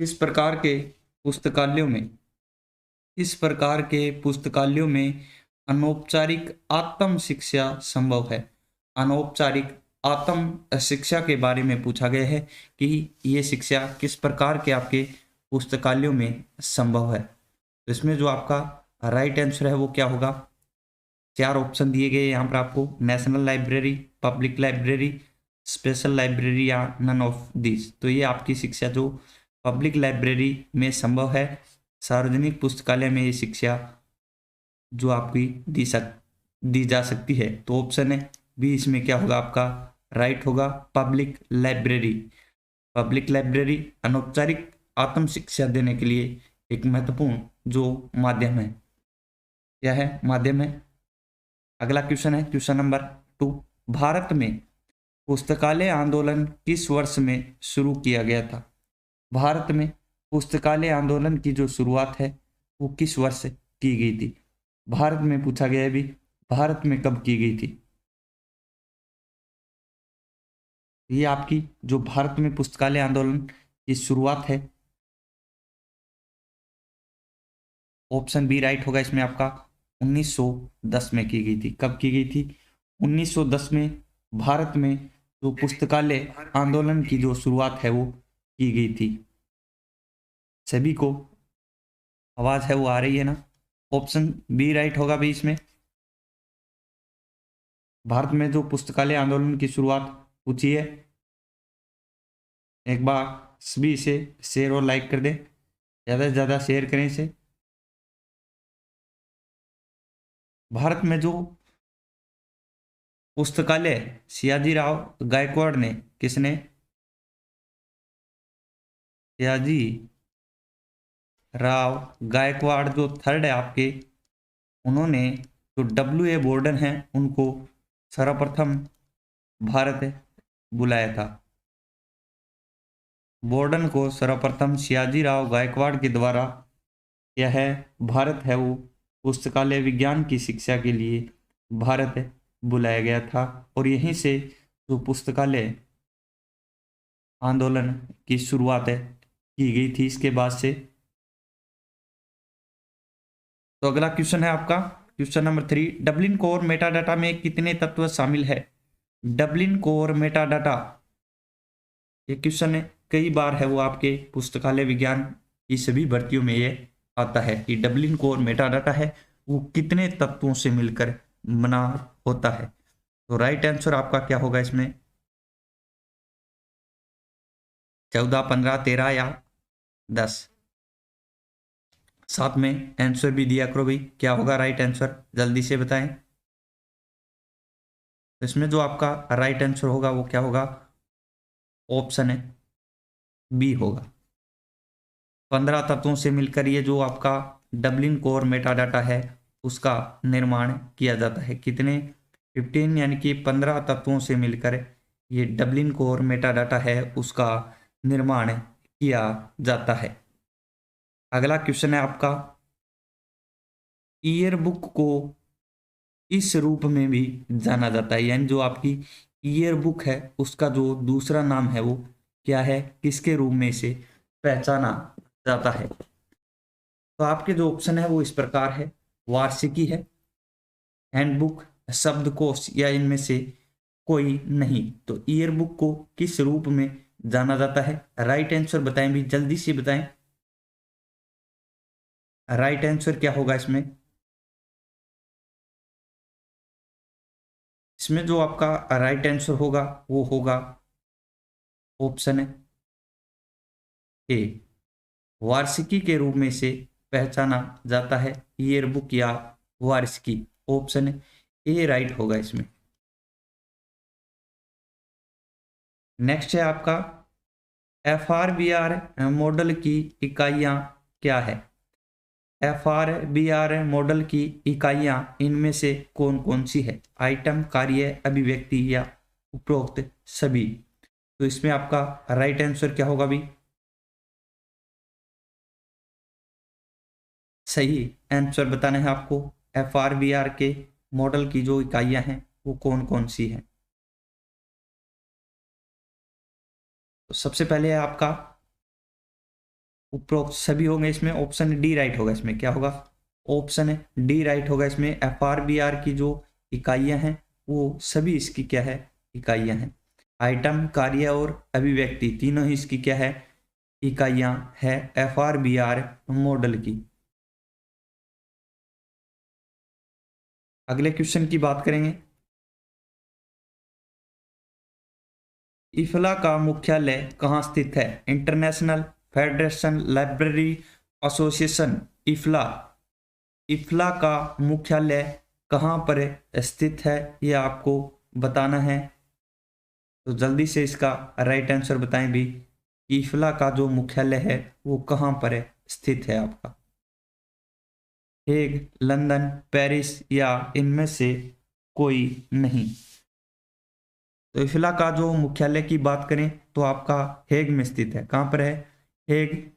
किस प्रकार के पुस्तकालयों में अनौपचारिक आत्म शिक्षा संभव है। अनौपचारिक आत्म शिक्षा के बारे में पूछा गया है कि ये शिक्षा किस प्रकार के आपके पुस्तकालयों में संभव है। तो इसमें जो आपका राइट आंसर है वो क्या होगा। 4 ऑप्शन दिए गए यहाँ पर आपको, national library, public library, special library या नन ऑफ दिस। तो ये आपकी शिक्षा जो पब्लिक लाइब्रेरी में संभव है, सार्वजनिक पुस्तकालय में ये शिक्षा जो आपकी दी जा सकती है। तो ऑप्शन है बी इसमें क्या होगा आपका राइट होगा, पब्लिक लाइब्रेरी। पब्लिक लाइब्रेरी अनौपचारिक आत्म शिक्षा देने के लिए एक महत्वपूर्ण जो माध्यम है, क्या है, माध्यम है। अगला क्वेश्चन है क्वेश्चन नंबर 2। भारत में पुस्तकालय आंदोलन किस वर्ष में शुरू किया गया था। भारत में पुस्तकालय आंदोलन की जो शुरुआत है वो किस वर्ष की गई थी। भारत में पूछा गया है भी, भारत में कब की गई थी। ये आपकी जो भारत में पुस्तकालय आंदोलन की शुरुआत है, ऑप्शन बी राइट होगा इसमें आपका 1910 में की गई थी। कब की गई थी, 1910 में भारत में जो पुस्तकालय आंदोलन की जो शुरुआत है वो की गई थी। सभी को आवाज है वो आ रही है ना। ऑप्शन बी राइट होगा भी इसमें। भारत में जो पुस्तकालय आंदोलन की शुरुआत पूछी है, एक बार सभी इसे शेयर और लाइक कर दें, ज़्यादा से ज़्यादा शेयर करें इसे। भारत में जो पुस्तकालय सयाजीराव गायकवाड़ ने, किसने, सयाजी राव गायकवाड़ जो थर्ड है आपके, उन्होंने जो W.A. बोर्डन हैं उनको सर्वप्रथम भारत बुलाया था। बोर्डन को सर्वप्रथम सयाजीराव गायकवाड़ के द्वारा यह भारत है वो पुस्तकालय विज्ञान की शिक्षा के लिए भारत बुलाया गया था। और यहीं से जो पुस्तकालय आंदोलन की शुरुआत की गई थी इसके बाद से। तो अगला क्वेश्चन है आपका question number 3। Dublin core metadata में कितने तत्व शामिल है। डबलिन कोर मेटाडाटा, ये क्वेश्चन कई बार है वो आपके पुस्तकालय विज्ञान की सभी भर्तियों में ये आता है कि डबलिन कोर मेटाडाटा है वो कितने तत्वों से मिलकर बना होता है। तो राइट आंसर आपका क्या होगा इसमें, 14, 15, 13 या 10। साथ में आंसर भी दिया करो भाई, क्या होगा राइट आंसर, जल्दी से बताएं। इसमें जो आपका राइट आंसर होगा वो क्या होगा, ऑप्शन है बी होगा। 15 तत्वों से मिलकर ये जो आपका डबलिन कोर मेटाडाटा है उसका निर्माण किया जाता है। कितने, 15 यानी कि 15 तत्वों से मिलकर ये डबलिन कोर मेटाडाटा है उसका निर्माण किया जाता है। अगला क्वेश्चन है आपका, ईयर बुक को इस रूप में भी जाना जाता है, यानी जो आपकी ईयर बुक है उसका जो दूसरा नाम है वो क्या है, किसके रूप में इसे पहचाना जाता है। तो आपके जो ऑप्शन है वो इस प्रकार है, वार्षिकी है, हैंडबुक, शब्दकोश या इनमें से कोई नहीं। तो ईयर बुक को किस रूप में जाना जाता है, राइट आंसर बताएं भी, जल्दी से बताएं। राइट आंसर क्या होगा इसमें, इसमें जो आपका राइट आंसर होगा वो होगा ऑप्शन है ए, वार्षिकी के रूप में से पहचाना जाता है ईयर बुक या वार्षिकी। ऑप्शन ए राइट होगा इसमें। नेक्स्ट है आपका, FRBR मॉडल की इकाइयां क्या है। FRBR मॉडल की इकाइयां इनमें से कौन कौन सी है, आइटम, कार्य, अभिव्यक्ति या उपरोक्त सभी। तो इसमें आपका राइट आंसर क्या होगा भी, सही आंसर बताना है आपको। FRBR के मॉडल की जो इकाइयां हैं वो कौन कौन सी हैं। तो सबसे पहले है आपका उपरोक्त सभी होंगे इसमें, ऑप्शन डी राइट होगा इसमें। क्या होगा? ऑप्शन डी राइट होगा इसमें। FRBR की जो इकाइयां हैं वो सभी इसकी क्या है? इकाइयां हैं। आइटम, कार्य और अभिव्यक्ति तीनों ही इसकी क्या है? इकाइयां है FRBR मॉडल की। अगले क्वेश्चन की बात करेंगे। इफ्ला का मुख्यालय कहाँ स्थित है? इंटरनेशनल फेडरेशन लाइब्रेरी एसोसिएशन इफ्ला, इफ्ला का मुख्यालय कहाँ पर स्थित है ये आपको बताना है। तो जल्दी से इसका राइट आंसर बताएं भी, इफ्ला का जो मुख्यालय है वो कहाँ पर स्थित है आपका? हेग, लंदन, पेरिस या इनमें से कोई नहीं। तो इफ्ला का जो मुख्यालय की बात करें तो आपका हेग में स्थित है। कहाँ पर है? हेग,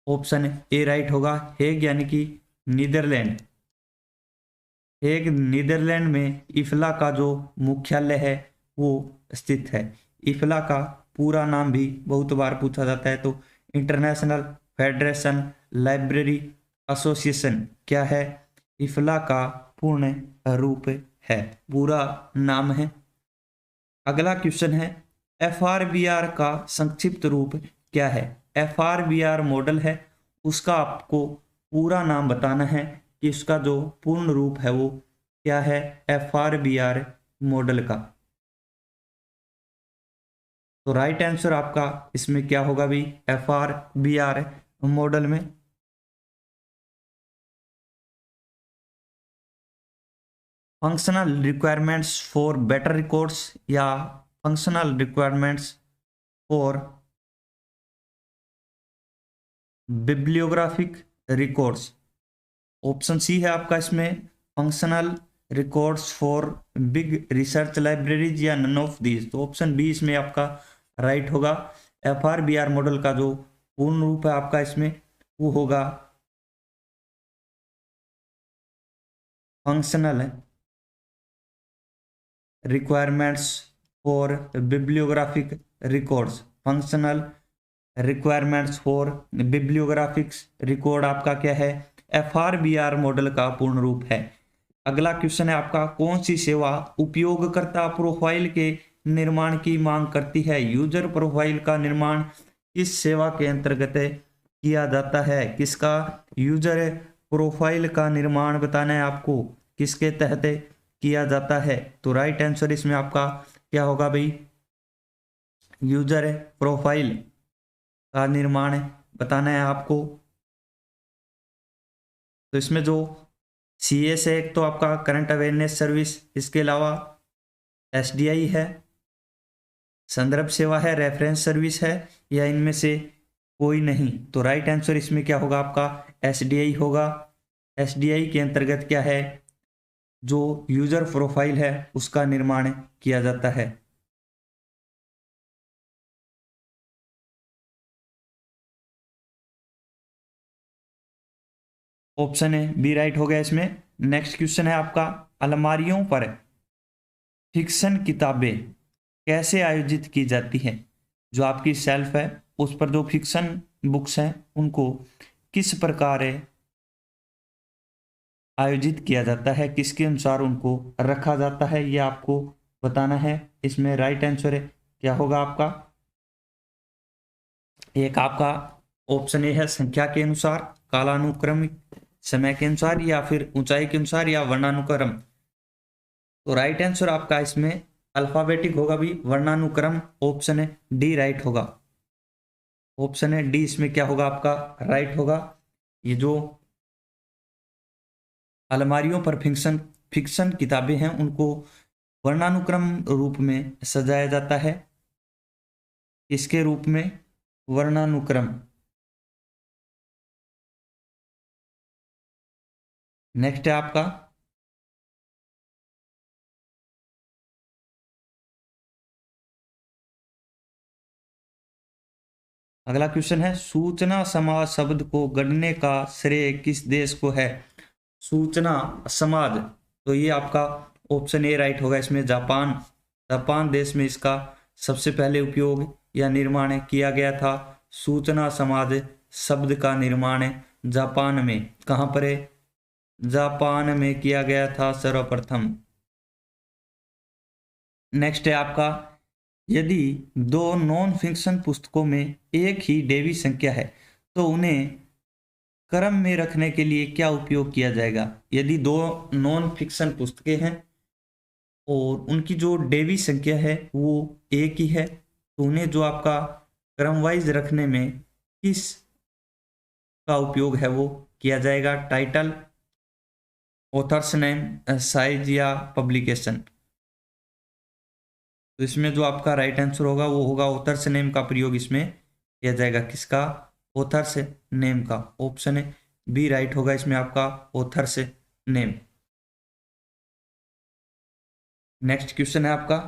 ऑप्शन ए राइट होगा। हेग यानी कि नीदरलैंड। हेग नीदरलैंड में इफ्ला का जो मुख्यालय है वो स्थित है। इफ्ला का पूरा नाम भी बहुत बार पूछा जाता है, तो इंटरनेशनल फेडरेशन लाइब्रेरी एसोसिएशन क्या है? इफ्ला का पूर्ण रूप है, पूरा नाम है। अगला क्वेश्चन है, FRBR का संक्षिप्त रूप क्या है? FRBR मॉडल है, उसका आपको पूरा नाम बताना है कि उसका जो पूर्ण रूप है वो क्या है FRBR मॉडल का। तो राइट आंसर आपका इसमें क्या होगा भी? FRBR मॉडल में functional requirements for better records या functional requirements for bibliographic records. Option C है आपका इसमें functional records for big research libraries या नन ऑफ दीज। तो ऑप्शन बी इसमें आपका राइट होगा। FRBR मॉडल का जो पूर्ण रूप है आपका इसमें वो होगा functional requirements for bibliographic records. Functional requirements for bibliographics record आपका क्या है? FRBR मॉडल का पूर्ण रूप है। अगला क्वेश्चन है आपका, कौन सी सेवा उपयोगकर्ता प्रोफाइल के निर्माण की मांग करती है? यूजर प्रोफाइल का निर्माण किस सेवा के अंतर्गत किया जाता है? किसका यूजर प्रोफाइल का निर्माण बताना है आपको, किसके तहत किया जाता है? तो राइट आंसर इसमें आपका क्या होगा भाई? यूजर प्रोफाइल का निर्माण बताना है आपको। तो इसमें जो CS है, एक तो आपका करंट अवेयरनेस सर्विस, इसके अलावा SDI है, संदर्भ सेवा है, रेफरेंस सर्विस है, या इनमें से कोई नहीं। तो राइट आंसर इसमें क्या होगा आपका? SDI होगा। SDI के अंतर्गत क्या है? जो यूजर प्रोफाइल है उसका निर्माण किया जाता है। ऑप्शन है बी राइट हो गया इसमें। नेक्स्ट क्वेश्चन है आपका, अलमारियों पर फिक्शन किताबें कैसे आयोजित की जाती हैं? जो आपकी शेल्फ है उस पर जो फिक्शन बुक्स हैं उनको किस प्रकार आयोजित किया जाता है, किसके अनुसार उनको रखा जाता है, ये आपको बताना है। इसमें राइट आंसर है क्या होगा आपका? एक आपका ऑप्शन ए है संख्या के अनुसार, कालानुक्रमिक समय के अनुसार, या फिर ऊंचाई के अनुसार, या वर्णानुक्रम। तो राइट आंसर आपका इसमें अल्फाबेटिक होगा भी, वर्णानुक्रम। ऑप्शन है डी राइट होगा। ऑप्शन है डी इसमें क्या होगा आपका? राइट होगा। ये जो अलमारियों पर फिक्शन फिक्शन किताबें हैं उनको वर्णानुक्रम रूप में सजाया जाता है। इसके रूप में वर्णानुक्रम। नेक्स्ट है आपका, अगला क्वेश्चन है, सूचना समाज शब्द को गढ़ने का श्रेय किस देश को है? सूचना समाज, तो ये आपका ऑप्शन ए राइट होगा इसमें, जापान। जापान देश में इसका सबसे पहले उपयोग या निर्माण किया गया था। सूचना समाज शब्द का निर्माण जापान में कहाँ पर है? जापान में किया गया था सर्वप्रथम। नेक्स्ट है आपका, यदि दो नॉन फिक्शन पुस्तकों में एक ही देवी संख्या है तो उन्हें क्रम में रखने के लिए क्या उपयोग किया जाएगा? यदि दो नॉन फिक्शन पुस्तकें हैं और उनकी जो देवी संख्या है वो एक ही है तो उन्हें जो आपका क्रम वाइज रखने में किस का उपयोग है वो किया जाएगा? टाइटल, ऑथर्स नेम, साइज या पब्लिकेशन? तो इसमें जो आपका राइट आंसर होगा वो होगा ऑथर्स नेम का प्रयोग इसमें किया जाएगा। किसका? ऑथर्स नेम का। ऑप्शन है बी राइट होगा इसमें आपका, ऑथर्स नेम। नेक्स्ट क्वेश्चन है आपका,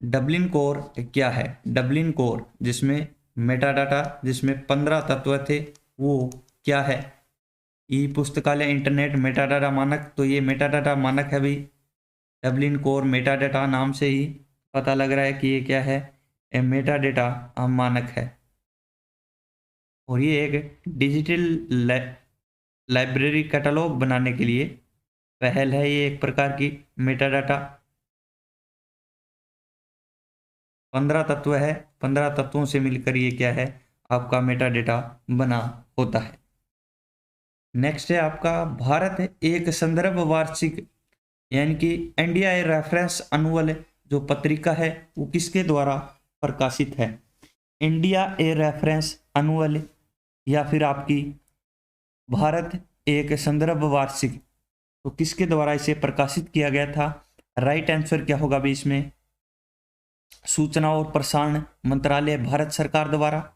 डबलिन कोर क्या है? डबलिन कोर जिसमें मेटाडाटा, जिसमें 15 तत्व थे, वो क्या है? ई पुस्तकालय इंटरनेट मेटाडाटा मानक, तो ये मेटाडाटा मानक है भाई। डबलिन कोर मेटाडाटा नाम से ही पता लग रहा है कि ये क्या है, ये मेटाडाटा मानक है। और ये एक डिजिटल लाइब्रेरी कैटलॉग बनाने के लिए पहल है, ये एक प्रकार की। मेटाडाटा 15 तत्व है, 15 तत्वों से मिलकर ये क्या है, आपका मेटाडाटा बना होता है। नेक्स्ट है आपका, भारत एक संदर्भ वार्षिक यानी कि इंडिया ए रेफरेंस अनुअल जो पत्रिका है वो किसके द्वारा प्रकाशित है? इंडिया ए रेफरेंस अनुअल या फिर आपकी भारत एक संदर्भ वार्षिक, तो किसके द्वारा इसे प्रकाशित किया गया था? राइट आंसर क्या होगा भी इसमें? सूचना और प्रसारण मंत्रालय भारत सरकार द्वारा,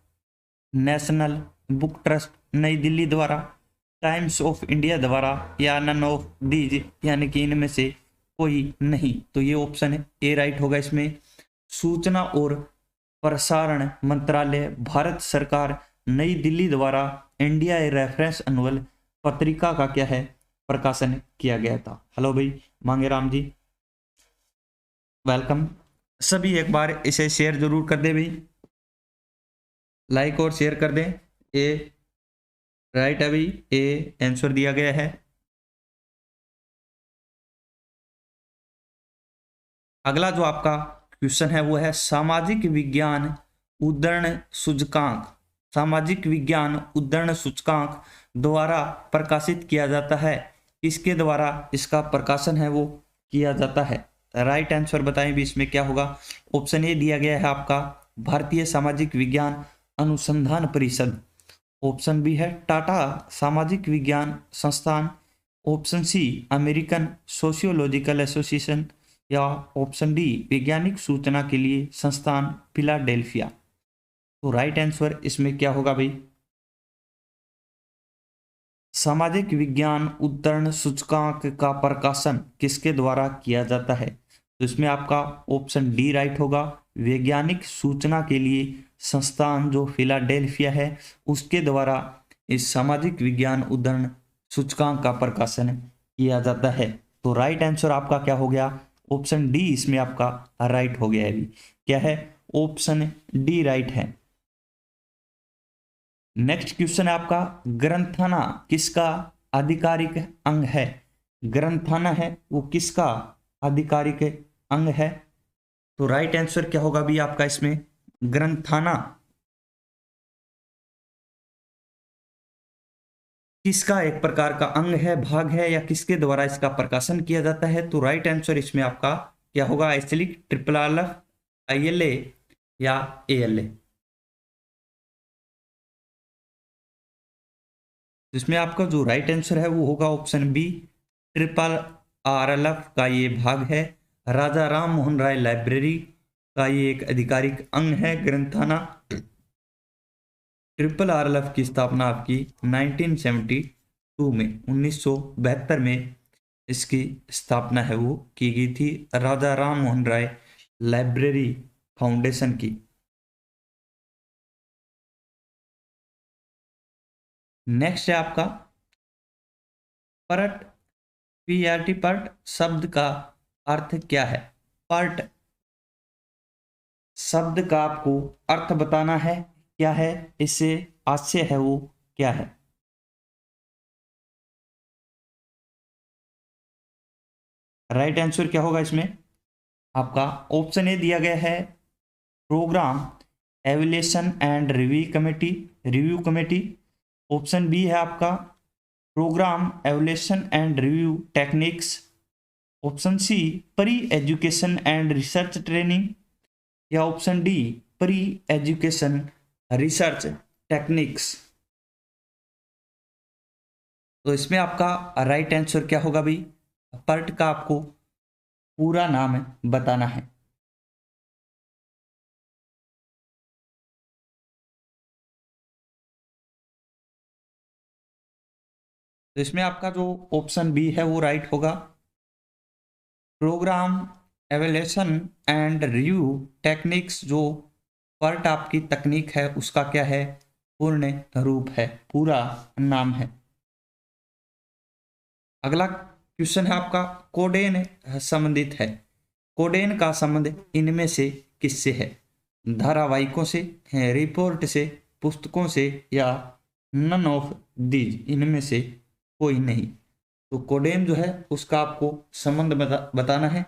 नेशनल बुक ट्रस्ट नई दिल्ली द्वारा, टाइम्स ऑफ इंडिया द्वारा, या नन ऑफ दीज यानी कि इनमें से कोई नहीं। तो ये ऑप्शन है ए राइट होगा इसमें। सूचना और प्रसारण मंत्रालय भारत सरकार नई दिल्ली द्वारा इंडिया ए रेफरेंस अनुअल पत्रिका का क्या है, प्रकाशन किया गया था। हेलो भाई मांगेराम जी, वेलकम। सभी एक बार इसे शेयर जरूर कर दे भाई, लाइक और शेयर कर दें। ए राइट है भाई, ए आंसर दिया गया है। अगला जो आपका क्वेश्चन है वो है सामाजिक विज्ञान उद्धरण सूचकांक। सामाजिक विज्ञान उद्धरण सूचकांक द्वारा प्रकाशित किया जाता है, इसके द्वारा इसका प्रकाशन है वो किया जाता है। राइट आंसर बताएं भी इसमें क्या होगा? ऑप्शन ए दिया गया है आपका भारतीय सामाजिक विज्ञान अनुसंधान परिषद, ऑप्शन बी है टाटा सामाजिक विज्ञान संस्थान, option C American sociological association, या ऑप्शन डी वैज्ञानिक सूचना के लिए संस्थान फिलाडेल्फिया। तो राइट आंसर इसमें क्या होगा भाई? सामाजिक विज्ञान उद्धरण सूचकांक का प्रकाशन किसके द्वारा किया जाता है? तो इसमें आपका ऑप्शन डी राइट होगा, वैज्ञानिक सूचना के लिए संस्थान जो फिलाडेल्फिया है उसके द्वारा इस सामाजिक विज्ञान उद्धरण सूचकांक का प्रकाशन किया जाता है। तो राइट आंसर आपका क्या हो गया? ऑप्शन डी इसमें आपका राइट हो गया है। अभी क्या है? ऑप्शन डी राइट है। नेक्स्ट क्वेश्चन है आपका, ग्रंथना किसका आधिकारिक अंग है? ग्रंथना है वो किसका आधिकारिक अंग है? तो राइट आंसर क्या होगा भी आपका इसमें? ग्रंथना किसका एक प्रकार का अंग है, भाग है, या किसके द्वारा इसका प्रकाशन किया जाता है? तो राइट आंसर इसमें आपका क्या होगा? एसिलिक, ट्रिपल एफ, ILA या ALA? इसमें आपका जो राइट आंसर है वो होगा ऑप्शन बी, ट्रिपल RLF का ये भाग है। राजा राम मोहन राय लाइब्रेरी का ये एक आधिकारिक अंग है ग्रंथाना। ट्रिपल RLF की स्थापना आपकी 1972 में, 1972 में इसकी स्थापना है वो की गई थी, राजा राम मोहन राय लाइब्रेरी फाउंडेशन की। नेक्स्ट है आपका परट, PRT परट शब्द का अर्थ क्या है? पर्ट शब्द का आपको अर्थ बताना है, क्या है इससे आशय है वो क्या है? राइट आंसर क्या होगा इसमें? आपका ऑप्शन ए दिया गया है programme evaluation and review committee. Option B है आपका programme evaluation and review techniques. Option C pre education and research training, या option D pre education research techniques. तो इसमें आपका राइट आंसर क्या होगा भाई? पर्ट का आपको पूरा नाम बताना है। तो इसमें आपका जो ऑप्शन बी है वो राइट होगा। Programme evaluation and review techniques, जो पर्ट आपकी तकनीक है उसका क्या है? पूर्ण रूप है, पूरा नाम है। अगला क्वेश्चन है आपका कोडेन संबंधित है। कोडेन का संबंध इनमें से किससे है? धारावाहिकों से, रिपोर्ट से, पुस्तकों से, या नन ऑफ दीज, इनमें से कोई नहीं। तो कोडेन जो है उसका आपको संबंध बताना है,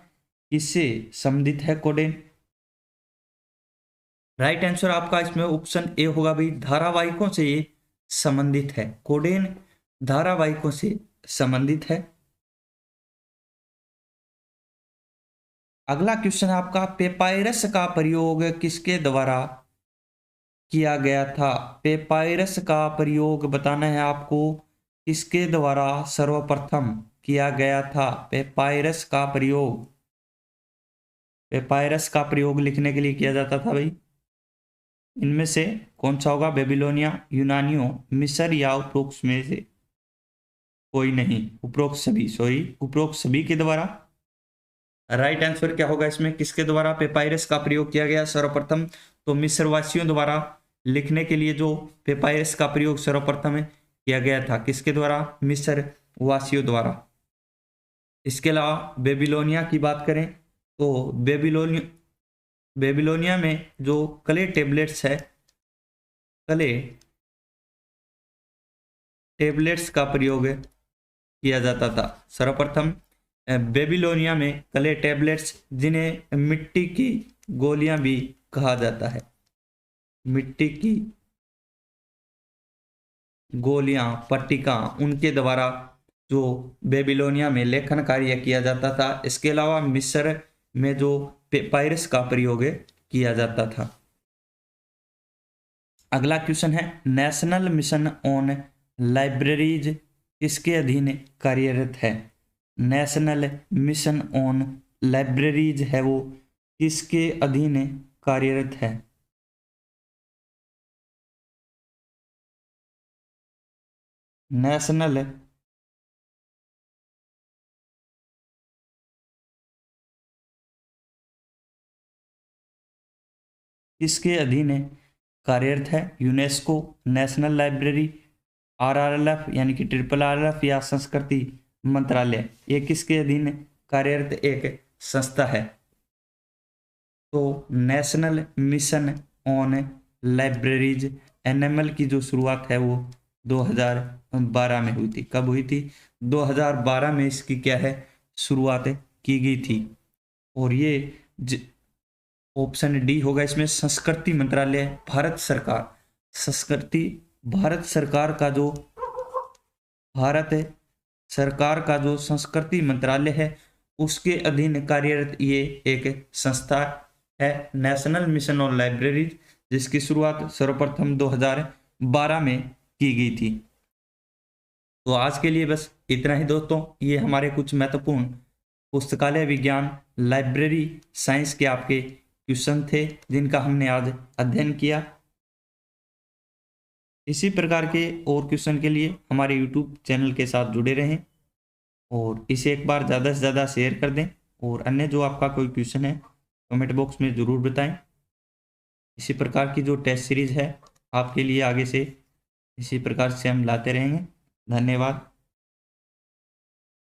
किससे संबंधित है कोडेन? राइट आंसर आपका इसमें ऑप्शन ए होगा भाई, धारावाहिकों से ये संबंधित है। कोडेन धारावाहिकों से संबंधित है। अगला क्वेश्चन है आपका पेपायरस का प्रयोग किसके द्वारा किया गया था? पेपायरस का प्रयोग बताना है आपको, किसके द्वारा सर्वप्रथम किया गया था? पेपायरस का प्रयोग लिखने के लिए किया जाता था भाई। इनमें से कौन सा होगा? बेबीलोनिया, यूनानियों, मिस्र, या उपरोक्त में से कोई नहीं? उपरोक्त सभी के द्वारा। राइट आंसर क्या होगा इसमें? किसके द्वारा पेपायरस का प्रयोग किया गया सर्वप्रथम? तो मिस्र वासियों द्वारा लिखने के लिए जो पेपायरस का प्रयोग सर्वप्रथम किया गया था, किसके द्वारा? मिस्र वासियों द्वारा। इसके अलावा बेबीलोनिया की बात करें तो बेबीलोनिया में जो क्ले टेबलेट्स का प्रयोग किया जाता था सर्वप्रथम। बेबीलोनिया में क्ले टेबलेट्स, जिन्हें मिट्टी की गोलियां भी कहा जाता है, मिट्टी की गोलियां, पट्टिका, उनके द्वारा जो बेबीलोनिया में लेखन कार्य किया जाता था। इसके अलावा मिस्र में जो पेपायरस का प्रयोग किया जाता था। अगला क्वेश्चन है नेशनल मिशन ऑन लाइब्रेरीज किसके अधीन कार्यरत है? नेशनल मिशन ऑन लाइब्रेरीज है वो किसके अधीन कार्यरत है? नेशनल किसके अधीन कार्यरत है? यूनेस्को, नेशनल लाइब्रेरी, RRLF यानी कि RRF, या संस्कृति मंत्रालय, ये किसके अधीन कार्यरत एक संस्था है? तो national mission on libraries NML की जो शुरुआत है वो 2012 में हुई थी। कब हुई थी? 2012 में इसकी क्या है शुरुआत की गई थी। और ये ऑप्शन डी होगा इसमें, संस्कृति मंत्रालय, भारत सरकार। संस्कृति भारत सरकार का जो संस्कृति मंत्रालय है उसके अधीन कार्यरत ये एक संस्था है, नेशनल मिशन ऑन लाइब्रेरीज, जिसकी शुरुआत सर्वप्रथम 2012 में की गई थी। तो आज के लिए बस इतना ही दोस्तों। ये हमारे कुछ महत्वपूर्ण पुस्तकालय विज्ञान, लाइब्रेरी साइंस के आपके क्वेश्चन थे जिनका हमने आज अध्ययन किया। इसी प्रकार के और क्वेश्चन के लिए हमारे YouTube चैनल के साथ जुड़े रहें और इसे एक बार ज़्यादा से ज़्यादा शेयर कर दें। और अन्य जो आपका कोई क्वेश्चन है कमेंट बॉक्स में ज़रूर बताएं। इसी प्रकार की जो टेस्ट सीरीज़ है आपके लिए आगे से इसी प्रकार से हम लाते रहेंगे। धन्यवाद।